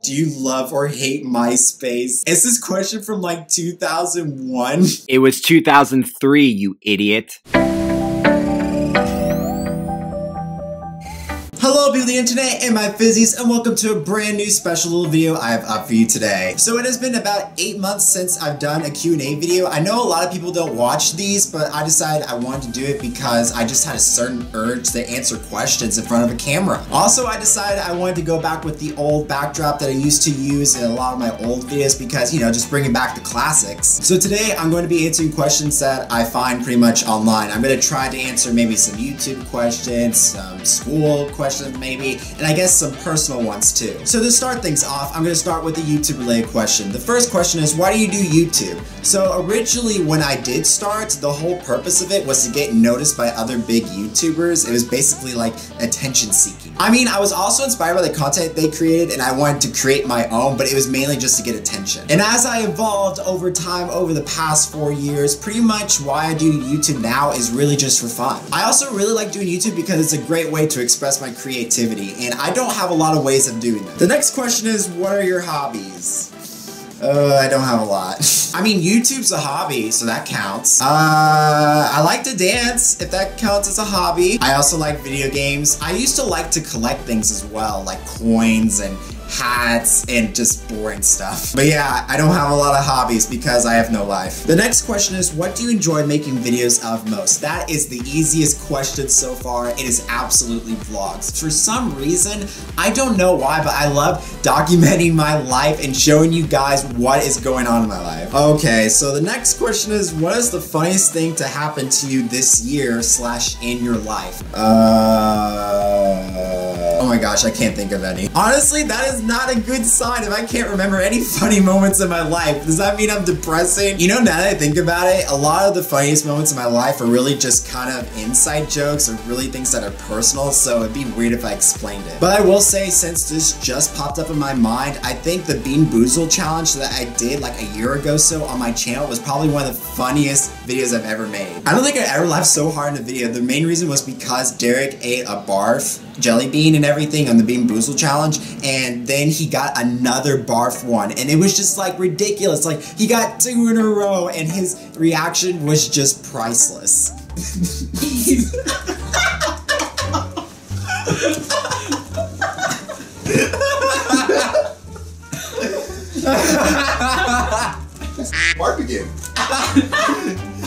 Do you love or hate MySpace? Is this question from like 2001? It was 2003, you idiot. Hello people of the internet and my fizzies, and welcome to a brand new special little video I have up for you today. So it has been about 8 months since I've done a Q&A video. I know a lot of people don't watch these, but I decided I wanted to do it because I just had a certain urge to answer questions in front of a camera. Also, I decided I wanted to go back with the old backdrop that I used to use in a lot of my old videos because, you know, just bringing back the classics. So today I'm going to be answering questions that I find pretty much online. I'm going to try to answer maybe some YouTube questions, some school questions maybe, and I guess some personal ones too. So to start things off, I'm going to start with a YouTube related question. The first question is, why do you do YouTube? So originally when I did start, the whole purpose of it was to get noticed by other big YouTubers. It was basically like attention seeking. I mean, I was also inspired by the content they created and I wanted to create my own, but it was mainly just to get attention. And as I evolved over time, over the past 4 years, pretty much why I do YouTube now is really just for fun. I also really like doing YouTube because it's a great way to express my creativity, and I don't have a lot of ways of doing that. The next question is, what are your hobbies? I don't have a lot. I mean, YouTube's a hobby, so that counts. I like to dance, if that counts as a hobby. I also like video games. I used to like to collect things as well, like coins and hats and just boring stuff. But yeah, I don't have a lot of hobbies because I have no life. The next question is, what do you enjoy making videos of most? That is the easiest question so far. It is absolutely vlogs. For some reason, I don't know why, but I love documenting my life and showing you guys what is going on in my life. Okay, so the next question is, what is the funniest thing to happen to you this year / in your life? Oh my gosh, I can't think of any. Honestly, that is not a good sign if I can't remember any funny moments in my life. Does that mean I'm depressing? You know, now that I think about it, a lot of the funniest moments in my life are really just kind of inside jokes or really things that are personal, so it'd be weird if I explained it. But I will say, since this just popped up in my mind, I think the Bean Boozled challenge that I did like a year ago so on my channel was probably one of the funniest videos I've ever made. I don't think I ever laughed so hard in a video. The main reason was because Derek ate a barf jelly bean and everything on the Bean Boozled challenge, and then he got another barf one, and it was just like ridiculous. Like, he got 2 in a row and his reaction was just priceless. Barf again.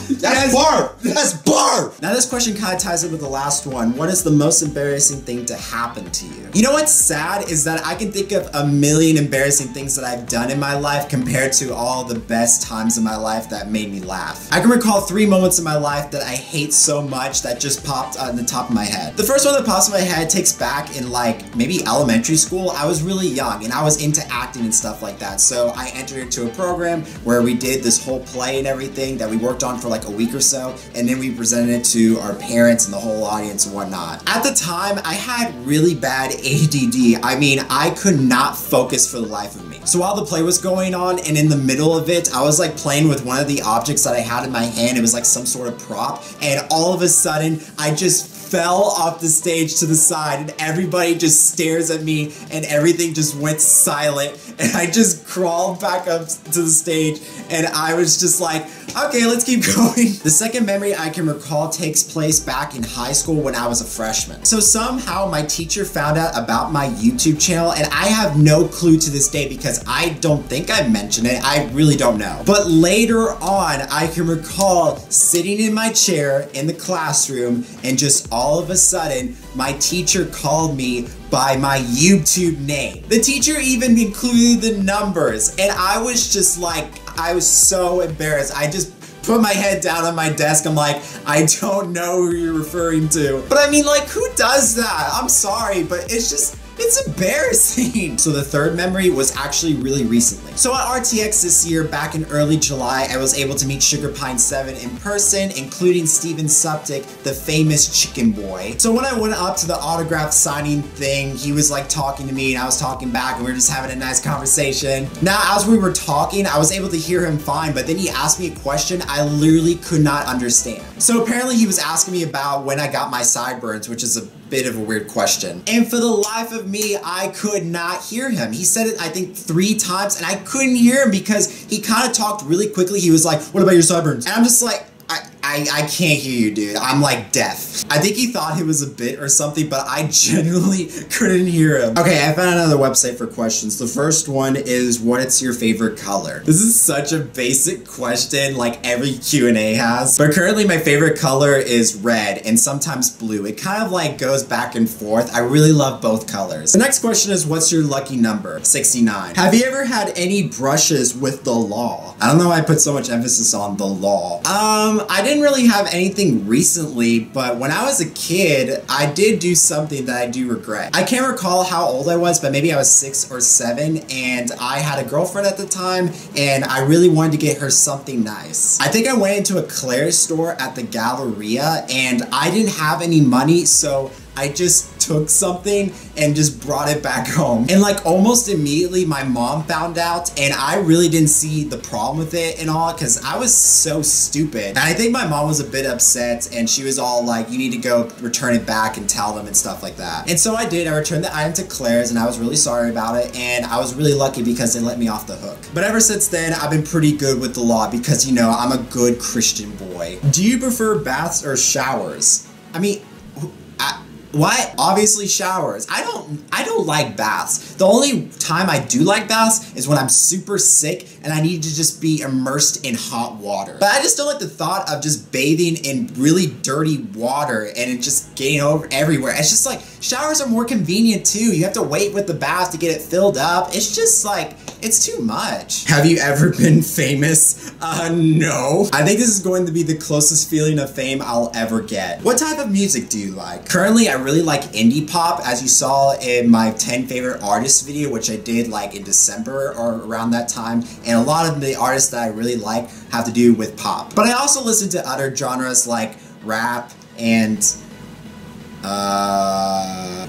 That's barf! That's barf! Now this question kind of ties in with the last one. What is the most embarrassing thing to happen to you? You know what's sad is that I can think of a million embarrassing things that I've done in my life compared to all the best times in my life that made me laugh. I can recall 3 moments in my life that I hate so much that just popped on the top of my head. The first one that pops in my head takes back in like maybe elementary school. I was really young and I was into acting and stuff like that. So I entered into a program where we did this whole play and everything that we worked on for like a week or so, and then we presented it to our parents and the whole audience and whatnot. At the time, I had really bad ADD. I mean, I could not focus for the life of me. So while the play was going on and in the middle of it, I was like playing with one of the objects that I had in my hand. It was like some sort of prop, and all of a sudden, I just fell off the stage to the side, and everybody just stares at me and everything just went silent, and I just crawled back up to the stage and I was just like, okay, let's keep going. The second memory I can recall takes place back in high school when I was a freshman. So somehow my teacher found out about my YouTube channel, and I have no clue to this day because I don't think I mentioned it. I really don't know. But later on, I can recall sitting in my chair in the classroom, and just all of a sudden, my teacher called me by my YouTube name. The teacher even included the numbers, and I was just like, I was so embarrassed. I just put my head down on my desk. I'm like, I don't know who you're referring to. But I mean, like, who does that? I'm sorry, but it's just, it's embarrassing. So the third memory was actually really recently. So at RTX this year, back in early July, I was able to meet Sugar Pine 7 in person, including Steven Suptic, the famous chicken boy. So when I went up to the autograph signing thing, he was like talking to me and I was talking back, and we were just having a nice conversation. Now, as we were talking, I was able to hear him fine, but then he asked me a question I literally could not understand. So apparently he was asking me about when I got my sideburns, which is a bit of a weird question. And for the life of me, I could not hear him. He said it, I think, 3 times, and I couldn't hear him because he kind of talked really quickly. He was like, what about your sideburns? And I'm just like, I can't hear you, dude. I'm like deaf. I think he thought it was a bit or something, but I genuinely couldn't hear him. Okay, I found another website for questions. The first one is, what is your favorite color? This is such a basic question like every Q&A has. But currently my favorite color is red and sometimes blue. It kind of like goes back and forth. I really love both colors. The next question is, what's your lucky number? 69. Have you ever had any brushes with the law? I don't know why I put so much emphasis on the law. I didn't really have anything recently, but when I was a kid, I did do something that I do regret. I can't recall how old I was, but maybe I was 6 or 7, and I had a girlfriend at the time, and I really wanted to get her something nice. I think I went into a Claire's store at the Galleria, and I didn't have any money, so I just took something and just brought it back home. And like almost immediately my mom found out, and I really didn't see the problem with it and all because I was so stupid. And I think my mom was a bit upset, and she was all like, you need to go return it back and tell them and stuff like that. And so I did. I returned the item to Claire's, and I was really sorry about it, and I was really lucky because they let me off the hook. But ever since then, I've been pretty good with the law because, you know, I'm a good Christian boy. Do you prefer baths or showers? I mean, what? Obviously showers. I don't like baths. The only time I do like baths is when I'm super sick and I need to just be immersed in hot water. But I just don't like the thought of just bathing in really dirty water and it just getting over everywhere. It's just like, showers are more convenient too. You have to wait with the bath to get it filled up. It's just like, it's too much. Have you ever been famous? No. I think this is going to be the closest feeling of fame I'll ever get. What type of music do you like? Currently, I really like indie pop, as you saw in my 10 favorite artists video, which I did like in December or around that time. And a lot of the artists that I really like have to do with pop. But I also listen to other genres like rap and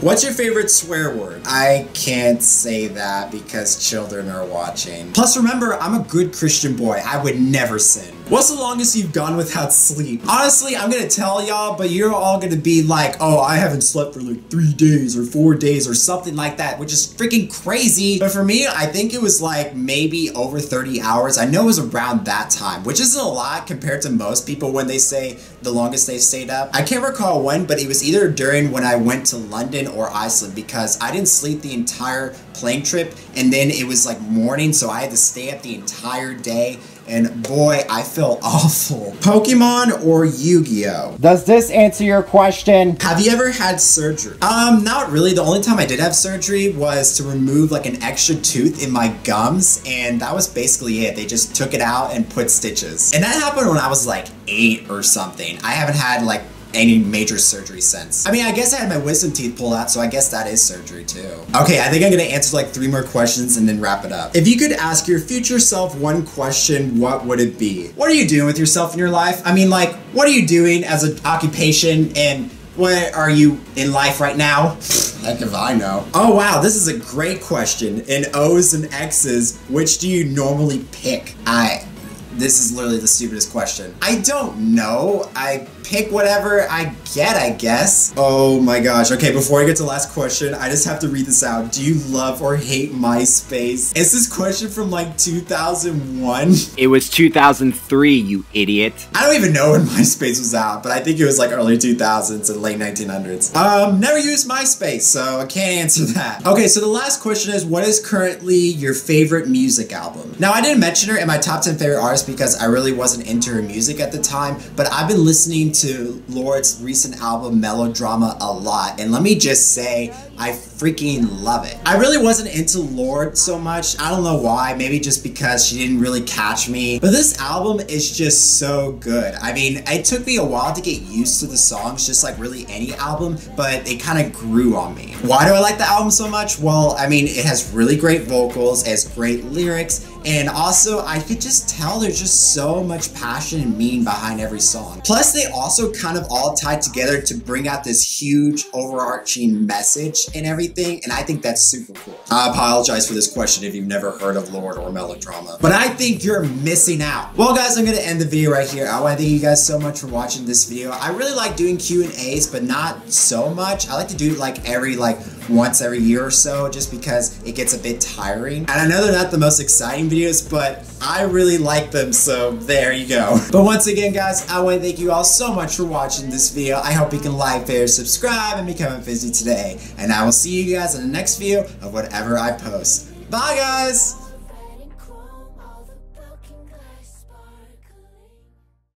what's your favorite swear word? I can't say that because children are watching. Plus remember, I'm a good Christian boy. I would never sin. What's the longest you've gone without sleep? Honestly, I'm gonna tell y'all, but you're all gonna be like, oh, I haven't slept for like 3 days or 4 days or something like that, which is freaking crazy. But for me, I think it was like maybe over 30 hours. I know it was around that time, which isn't a lot compared to most people when they say the longest they've stayed up. I can't recall when, but it was either during when I went to London or Iceland because I didn't sleep the entire plane trip, and then it was like morning, so I had to stay up the entire day. And boy, I felt awful. Pokemon or Yu-Gi-Oh? Does this answer your question? Have you ever had surgery? Not really. The only time I did have surgery was to remove like an extra tooth in my gums, and that was basically it. They just took it out and put stitches. And that happened when I was like 8 or something. I haven't had like any major surgery since. I mean, I guess I had my wisdom teeth pulled out, so I guess that is surgery too. Okay, I think I'm gonna answer like 3 more questions and then wrap it up. If you could ask your future self one question, what would it be? What are you doing with yourself in your life? I mean, like, what are you doing as an occupation, and where are you in life right now? Heck if I know. Oh wow, this is a great question. In O's and X's, which do you normally pick? This is literally the stupidest question. I don't know. I pick whatever I get, I guess. Oh my gosh. Okay, before I get to the last question, I just have to read this out. Do you love or hate MySpace? Is this question from like 2001? It was 2003, you idiot. I don't even know when MySpace was out, but I think it was like early 2000s and late 1900s. Never used MySpace, so I can't answer that. Okay, so the last question is, what is currently your favorite music album? Now, I didn't mention her in my top 10 favorite artists because I really wasn't into her music at the time, but I've been listening to Lorde's recent album Melodrama a lot, and let me just say, I freaking love it. I really wasn't into Lorde so much. I don't know why, maybe just because she didn't really catch me, but this album is just so good. I mean, it took me a while to get used to the songs, just like really any album, but it kind of grew on me. Why do I like the album so much? Well, I mean, it has really great vocals, it has great lyrics, and also I could just tell there's just so much passion and meaning behind every song. Plus, they also kind of all tied together to bring out this huge overarching message and everything, and I think that's super cool. I apologize for this question if you've never heard of Lorde or Melodrama, but I think you're missing out. Well guys, I'm gonna end the video right here. I wanna thank you guys so much for watching this video. I really like doing Q&As, but not so much. I like to do it like once every year or so, just because it gets a bit tiring. And I know they're not the most exciting videos, but I really like them, so there you go. But once again guys, I wanna thank you all so much for watching this video. I hope you can like, favorite, subscribe, and become a Fizzy today. And I will see you guys in the next video of whatever I post. Bye guys!